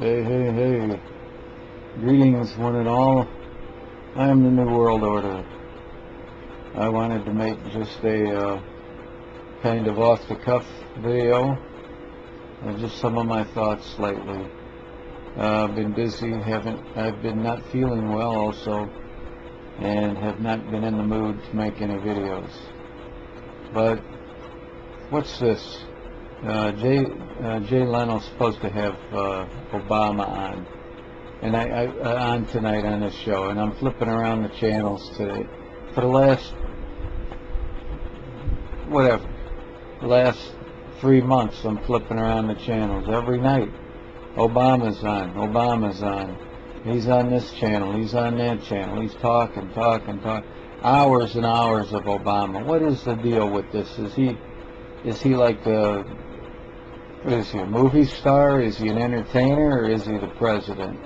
Hey, hey, hey. Greetings, one and all. I am the New World Order. I wanted to make just a kind of off-the-cuff video of just some of my thoughts lately. I've been busy, I've been not feeling well also, and have not been in the mood to make any videos. But, what's this? Jay Leno's supposed to have Obama on, and I on tonight on this show, and I'm flipping around the channels today. For the last 3 months, I'm flipping around the channels every night. Obama's on. He's on this channel, he's on that channel, he's talking. Hours and hours of Obama. What is the deal with this? Is he like what is he, a movie star? Is he an entertainer, or is he the president?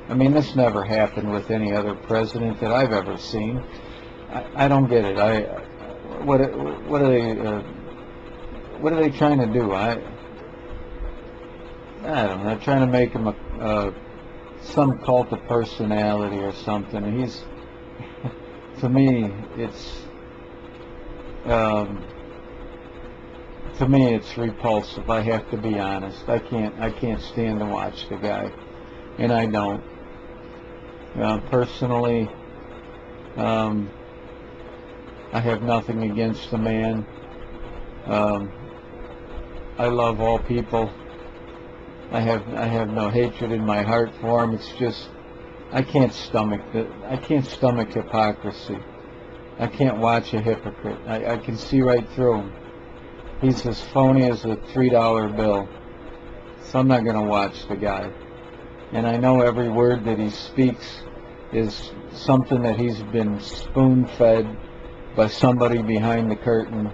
I mean, this never happened with any other president that I've ever seen. I don't get it. What are they trying to do? I don't know. They're trying to make him some cult of personality or something. He's, to me, it's repulsive. I have to be honest. I can't stand to watch the guy, and I don't. Personally, I have nothing against the man. I love all people. I have no hatred in my heart for him. It's just I can't stomach hypocrisy. I can't watch a hypocrite. I can see right through him. He's as phony as a $3 bill. So I'm not going to watch the guy. And I know every word that he speaks is something that he's been spoon-fed by somebody behind the curtain,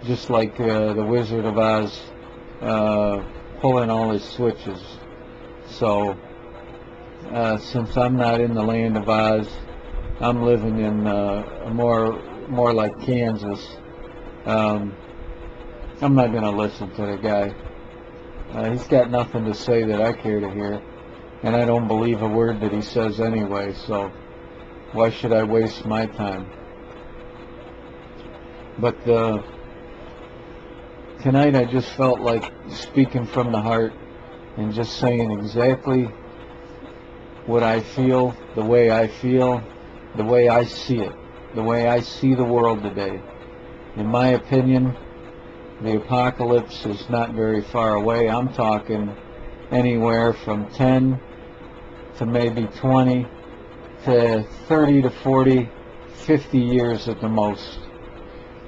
just like the Wizard of Oz pulling all his switches. So, since I'm not in the land of Oz, I'm living in more like Kansas. I'm not going to listen to the guy. He's got nothing to say that I care to hear, and I don't believe a word that he says anyway, so why should I waste my time? But tonight I just felt like speaking from the heart and just saying exactly what I feel, the way I feel, the way I see it, the way I see the world today. In my opinion, the apocalypse is not very far away. I'm talking anywhere from 10 to maybe 20 to 30 to 40, 50 years at the most.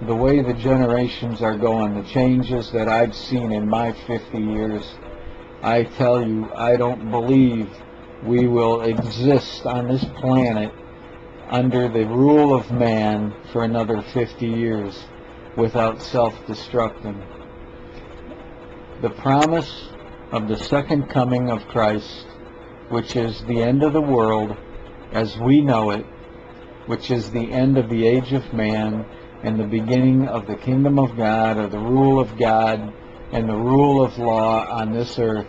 The way the generations are going, the changes that I've seen in my 50 years, I tell you, I don't believe we will exist on this planet under the rule of man for another 50 years without self-destructing. The promise of the second coming of Christ, which is the end of the world as we know it, which is the end of the age of man and the beginning of the kingdom of God, or the rule of God and the rule of law on this earth.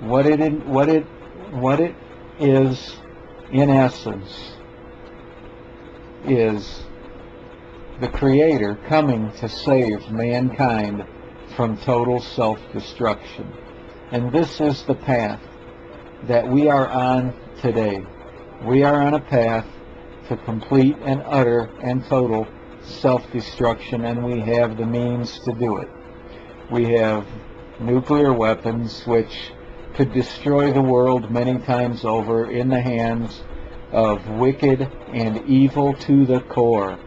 What it is, in essence, is the Creator coming to save mankind from total self-destruction. And this is the path that we are on today. We are on a path to complete and utter and total self-destruction, and we have the means to do it. We have nuclear weapons which could destroy the world many times over in the hands of wicked and evil to the core.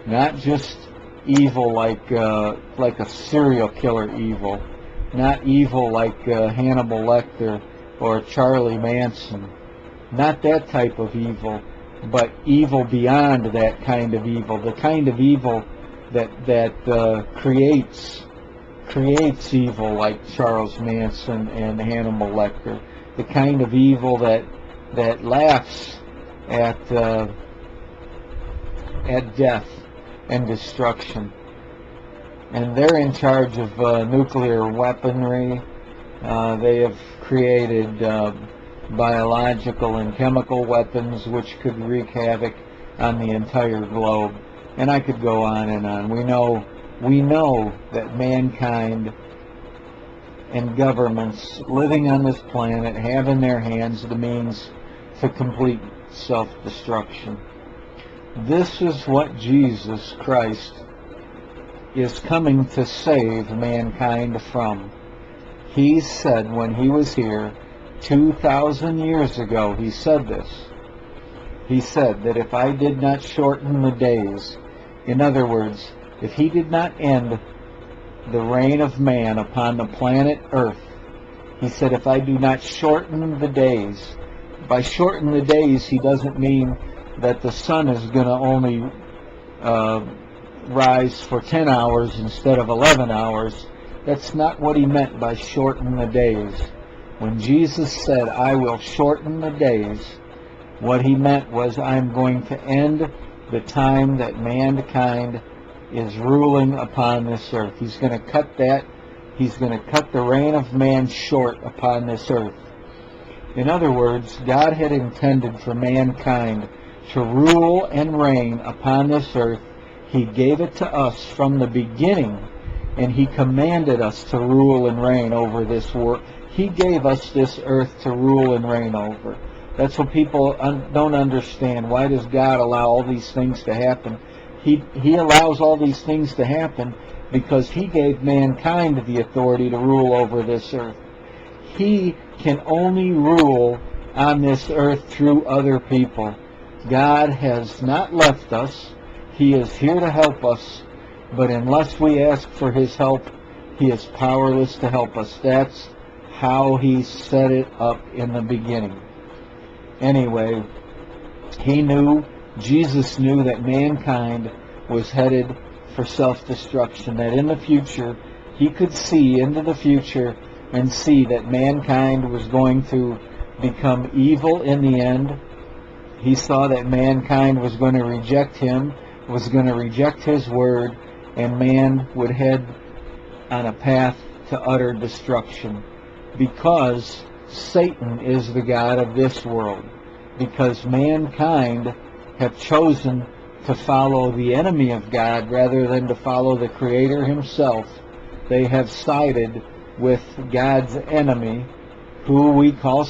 Not just evil like a serial killer evil, not evil like Hannibal Lecter or Charlie Manson, not that type of evil, but evil beyond that kind of evil, the kind of evil that creates evil like Charles Manson and Hannibal Lecter, the kind of evil that laughs at death and destruction. And they're in charge of nuclear weaponry, They have created biological and chemical weapons which could wreak havoc on the entire globe. And I could go on and on. We know that mankind and governments living on this planet have in their hands the means to complete self-destruction. This is what Jesus Christ is coming to save mankind from. He said when he was here 2,000 years ago, he said this. He said that if I did not shorten the days, in other words, if he did not end the reign of man upon the planet Earth, he said, if I do not shorten the days, by shorten the days, he doesn't mean that the sun is going to only rise for 10 hours instead of 11 hours. That's not what he meant by shorten the days. When Jesus said, I will shorten the days, what he meant was, I'm going to end the time that mankind is ruling upon this earth. He's going to cut that. He's going to cut the reign of man short upon this earth. In other words, God had intended for mankind to rule and reign upon this earth. He gave it to us from the beginning, and he commanded us to rule and reign over this world. He gave us this earth to rule and reign over. That's what people don't understand. Why does God allow all these things to happen? He allows all these things to happen because he gave mankind the authority to rule over this earth. He can only rule on this earth through other people. God has not left us. He is here to help us, but unless we ask for his help, he is powerless to help us. That's how he set it up in the beginning. Anyway, Jesus knew that mankind was headed for self-destruction, that in the future, he could see into the future and see that mankind was going to become evil in the end. He saw that mankind was going to reject him, was going to reject his word, and man would head on a path to utter destruction. Because Satan is the god of this world. Because mankind have chosen to follow the enemy of God rather than to follow the Creator himself. They have sided with God's enemy, who we call